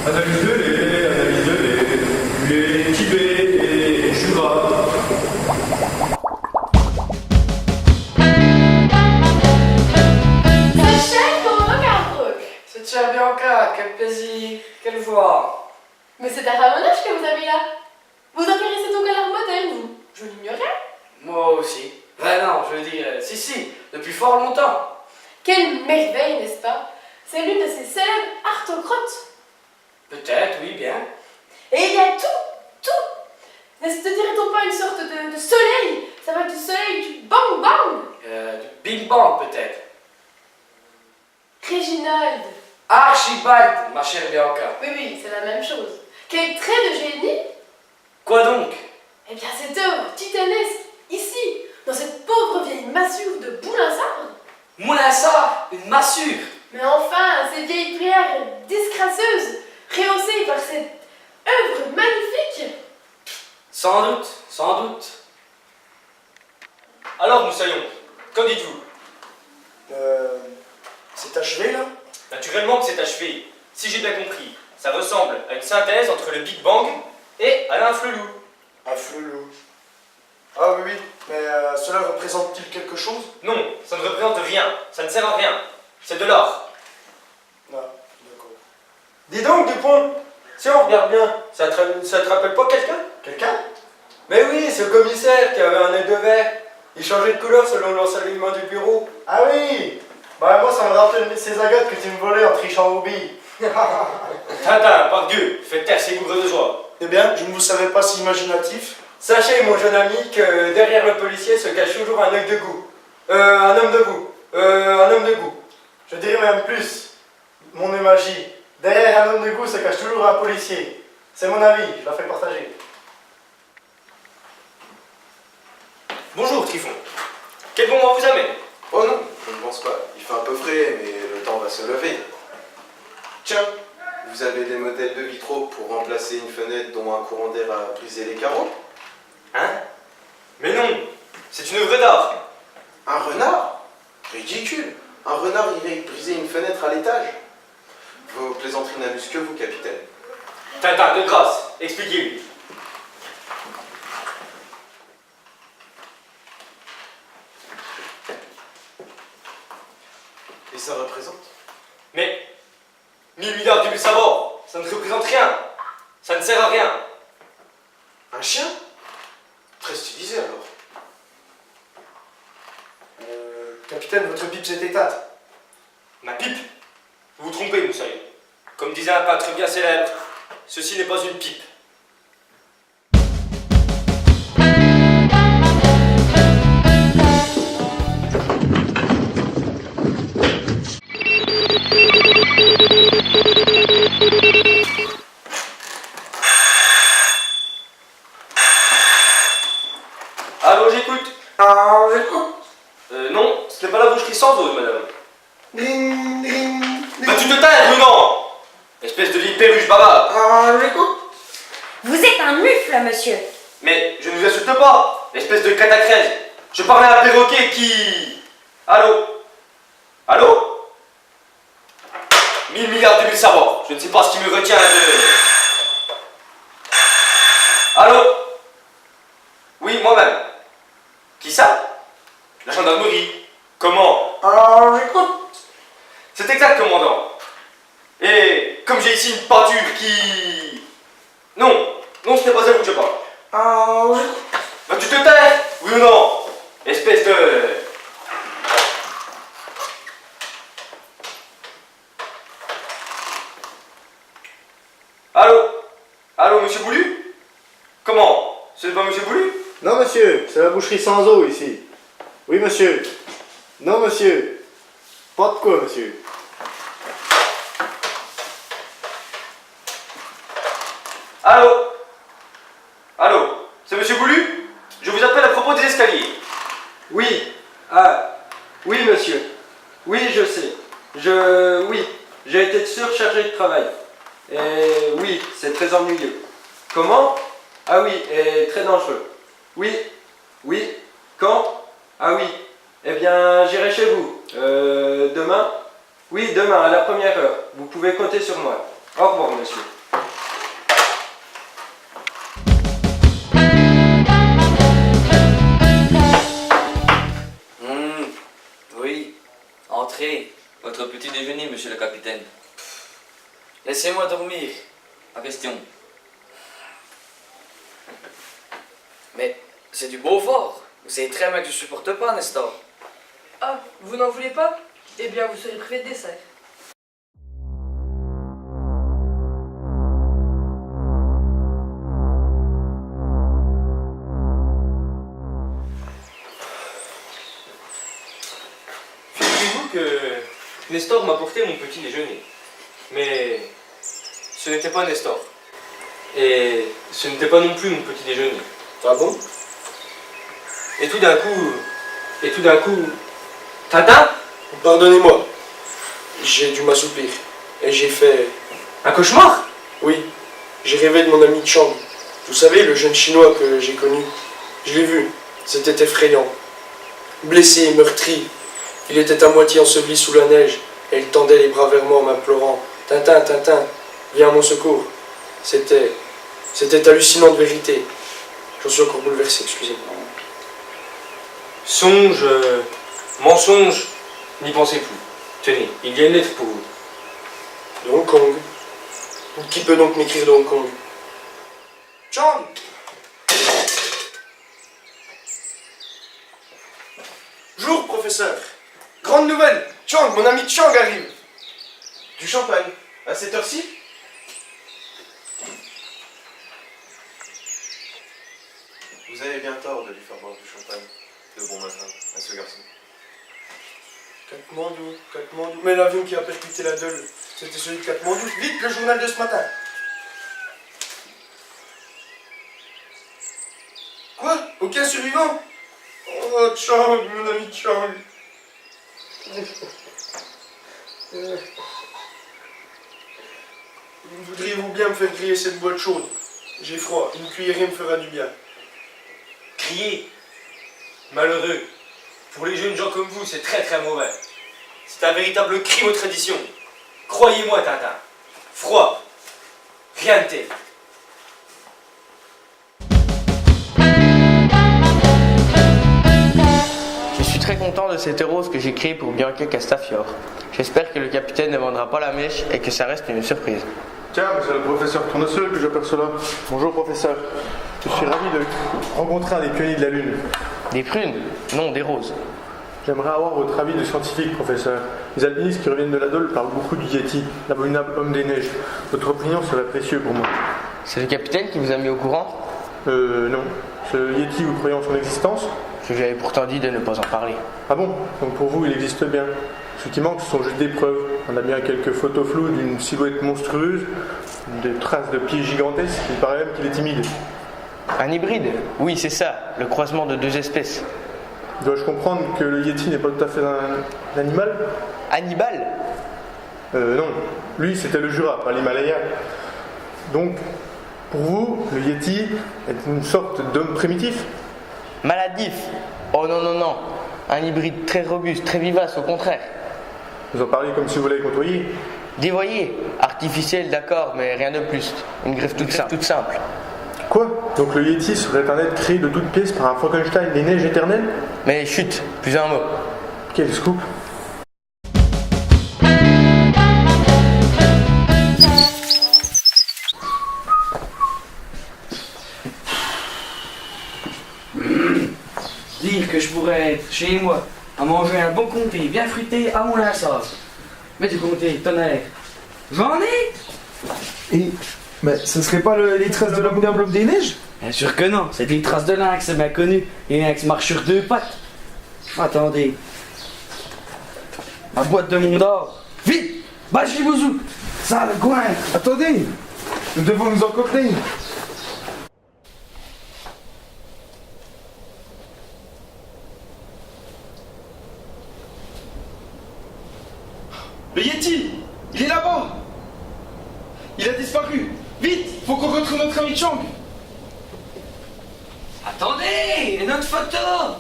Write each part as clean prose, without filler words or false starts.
Analyse de lait, Tibet et Jura. Sachez qu'on regarde. C'est cher Bianca, quel plaisir, quelle voix. Mais c'est un ramonage que vous avez là. Vous intéressez donc à l'art moderne, vous? Je l'ignorais. Moi aussi. Ben non, je veux dire, si, depuis fort longtemps. Quelle merveille, n'est-ce pas? C'est l'une de ces célèbres arthocrotes. Peut-être, oui, bien. Et il y a tout. Ne dirait-on pas une sorte de soleil? Ça va être du soleil du bang bang. Du Big Bang, peut-être. Réginald. Archibald, ma chère Bianca. Oui, c'est la même chose. Quel trait de génie! Quoi donc? Eh bien, cette œuvre titanesque, ici, dans cette pauvre vieille massure de Boulinsard. Moulin une massure. Mais enfin, ces vieilles prières disgracieuses, rehaussées par cette œuvre magnifique. Sans doute. Alors, Moussaillon, qu'en dites-vous? C'est achevé là? Naturellement que c'est achevé. Si j'ai bien compris, ça ressemble à une synthèse entre le Big Bang et Alain Flelou. Un flelou. Ah oui, mais cela représente-t-il quelque chose? Non, ça ne représente rien, ça ne sert à rien. C'est de l'art. Ah, d'accord. Dis donc, Dupont, si on regarde bien, ça te rappelle pas quelqu'un? Quelqu'un? Mais oui, ce commissaire qui avait un œil de verre. Il changeait de couleur selon l'ensoleillement du bureau. Ah oui! Bah moi ça me rappelle ces agates que tu me volais en trichant au billes. Tintin, par Dieu, faites taire ces bougres de joie. Eh bien, je ne vous savais pas si imaginatif. Sachez, mon jeune ami, que derrière le policier se cache toujours un œil de goût. Un homme de goût. Un homme de goût. Je dirais même plus. Mon magie. Derrière un homme de goût se cache toujours un policier. C'est mon avis, je la fais partager. Bonjour, Trifon. Quel bon vent vous amène? Oh non, je ne pense pas. Il fait un peu frais, mais le temps va se lever. Tiens, vous avez des modèles de vitraux pour remplacer une fenêtre dont un courant d'air a brisé les carreaux? Hein? Mais non, c'est une œuvre d'art. Un renard? Ridicule. Un renard irait briser une fenêtre à l'étage. Vos plaisanteries n'amusent que vous, capitaine. Tintin, de grâce, expliquez-lui. Et ça représente? Mais 1000 milliards d'huile savant, ça ne représente rien. Ça ne sert à rien. Un chien? Très stylisé alors. Capitaine, votre pipe s'est éteinte. Ma pipe? Vous vous trompez, Moussaillon. Comme disait un peintre bien célèbre, ceci n'est pas une pipe. Allô, j'écoute. Non, ce n'est pas la boucherie sans eau, madame. Ding, ding, ding. Bah tu te tais, Renan! Espèce de vieille perruche baba! Vous êtes un mufle, monsieur. Mais je ne vous insulte pas, espèce de catacrèse. Je parlais à un perroquet qui... Allô? Allô? 1000 milliards d'huile savant. Je ne sais pas ce qui me retient de... Allô? Oui, moi-même. Qui ça? La gendarmerie. Comment? C'est exact, commandant. Et comme j'ai ici une peinture qui... Non, ce n'est pas à vous que je parle. Bah tu te tais, oui ou non? Espèce de... Allô, monsieur Boulu? Comment? Ce n'est pas monsieur Boulu? Non monsieur, c'est la boucherie sans eau ici. Oui monsieur. Non monsieur. Pas de quoi monsieur. Allô, c'est monsieur Boulu? Je vous appelle à propos des escaliers. Oui. Oui, monsieur. Oui, je sais. Oui, j'ai été surchargé de travail. Et oui, c'est très ennuyeux. Comment? Ah oui, et très dangereux. Oui. Quand? Ah oui. Eh bien, j'irai chez vous. Demain? Oui, demain, à la première heure. Vous pouvez compter sur moi. Au revoir, monsieur. petit déjeuner, monsieur le capitaine. Laissez-moi dormir. Pas question. Mais c'est du Beaufort. Vous savez très bien que je supporte pas, Nestor. Ah, vous n'en voulez pas? Eh bien, vous serez privé de dessert. Figurez-vous que Nestor m'a apporté mon petit déjeuner. Mais ce n'était pas Nestor. Et ce n'était pas non plus mon petit déjeuner. Ah bon? Et tout d'un coup... Tintin? Pardonnez-moi, j'ai dû m'assoupir. Et j'ai fait... Un cauchemar? Oui, j'ai rêvé de mon ami Chang. Vous savez, le jeune chinois que j'ai connu. Je l'ai vu, c'était effrayant. Blessé, meurtri, il était à moitié enseveli sous la neige, et il tendait les bras vers moi en m'implorant « Tintin, Tintin, viens à mon secours ». C'était hallucinant de vérité. J'en suis encore bouleversé, excusez-moi. Songe, mensonge, n'y pensez plus. Tenez, il y a une lettre pour vous. De Hong Kong. Qui peut donc m'écrire de Hong Kong? Chang! Jour, professeur. Grande nouvelle, Chang, mon ami Chang arrive. Du champagne, à cette heure-ci? Vous avez bien tort de lui faire boire du champagne de bon matin à ce garçon. Katmandou. Mais l'avion qui a percuté la Dole, c'était celui de Katmandou. Vite, le journal de ce matin. Quoi? Aucun survivant? Oh, Chang, mon ami Chang. Voudriez-vous bien me faire griller cette boîte chaude? J'ai froid, une cuillerée me fera du bien. Crier. Malheureux. Pour les jeunes gens comme vous, c'est très très mauvais. C'est un véritable crime aux traditions. Croyez-moi, Tintin. Froid. Rien de tel. Je suis très content de cette rose que j'ai créée pour Bianca Castafiore. J'espère que le capitaine ne vendra pas la mèche et que ça reste une surprise. Tiens, c'est le professeur Tournesol que j'aperçois là. Bonjour professeur. Je suis ravi de rencontrer un des pionniers de la Lune. Des prunes? Non, des roses. J'aimerais avoir votre avis de scientifique, professeur. Les alpinistes qui reviennent de la Dole parlent beaucoup du Yeti, l'abominable homme des neiges. Votre opinion serait précieuse pour moi. C'est le capitaine qui vous a mis au courant? Non. Ce Yeti, vous croyez en son existence? Je lui avais pourtant dit de ne pas en parler. Ah bon? Donc pour vous, il existe bien. Ce qui manque, ce sont juste des preuves. On a bien quelques photos floues d'une silhouette monstrueuse, des traces de pieds gigantesques, il paraît même qu'il est timide. Un hybride? Oui, c'est ça, le croisement de deux espèces. Dois-je comprendre que le Yeti n'est pas tout à fait un animal? Hannibal? Non. Lui, c'était le Jura, pas l'Himalaya. Donc, pour vous, le Yeti est une sorte d'homme primitif? Maladif? Oh non, non, non. Un hybride très robuste, très vivace, au contraire. Vous en parlez comme si vous l'avez côtoyé. Dévoyé, artificiel, d'accord, mais rien de plus. Une greffe toute simple. Quoi? Donc le Yeti serait un être créé de toutes pièces par un Frankenstein des neiges éternelles? Mais chut, plus un mot. Quel scoop! Dire que je pourrais être chez moi à manger un bon comté bien fruité à mon linçage. Mais du comté, tonnerre. J'en ai! Mais ce serait pas les traces de l'abominable homme des neiges? Bien sûr que non, c'est des traces de lynx, c'est bien connu. Les lynx marchent sur deux pattes. Attendez. Ma boîte de monde d'or. Vite! Bachi bouzou! Ça, le coin! Attendez! Nous devons nous en contenir. Le Yeti! Il est là-bas! Il a disparu! Vite! Faut qu'on retrouve notre ami Chang! Attendez! Notre photo!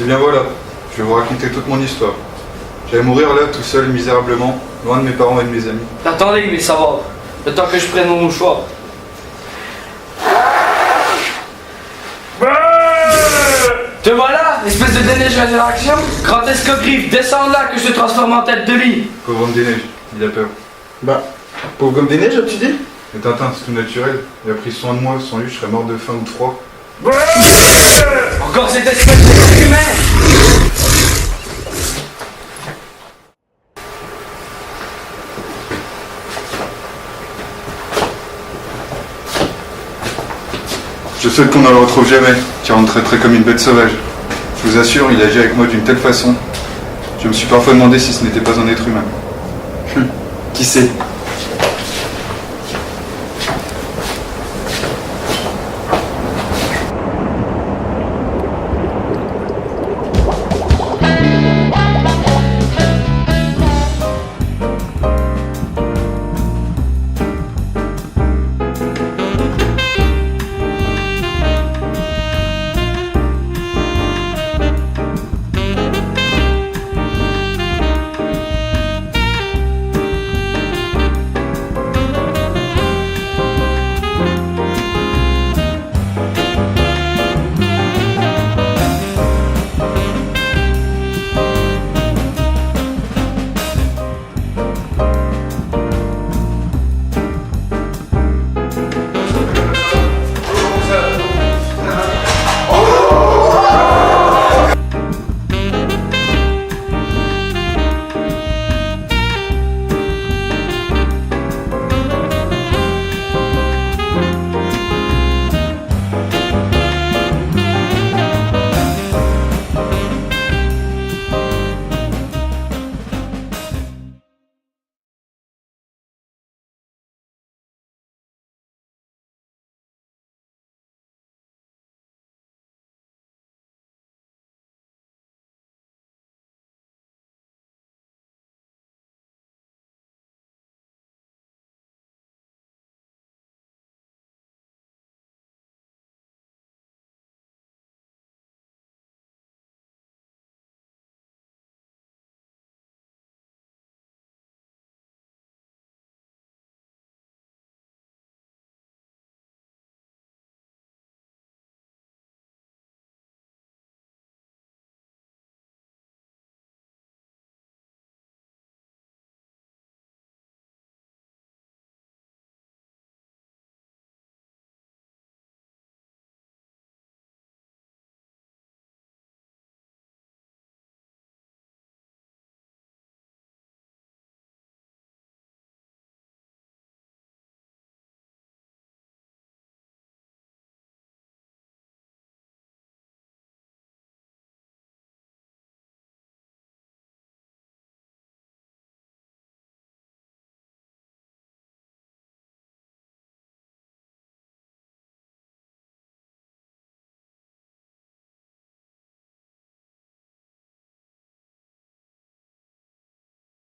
Eh bien voilà, je vais vous raconter toute mon histoire. J'allais mourir là, tout seul, misérablement, loin de mes parents et de mes amis. Attendez, mais ça va. Le temps que je prenne mon mouchoir. Te voilà, espèce de déneige à réaction. Grand escogriffe, descends là que je te transforme en tête de lit. Pauvre homme des neiges, il a peur. Bah, pauvre gomme des neiges, tu dis? Mais Tintin, c'est tout naturel. Il a pris soin de moi, sans lui, je serais mort de faim ou de froid. Encore cette espèce de humain. Je souhaite qu'on ne le retrouve jamais, car on le traiterait comme une bête sauvage. Je vous assure, il agit avec moi d'une telle façon. Je me suis parfois demandé si ce n'était pas un être humain. Qui sait?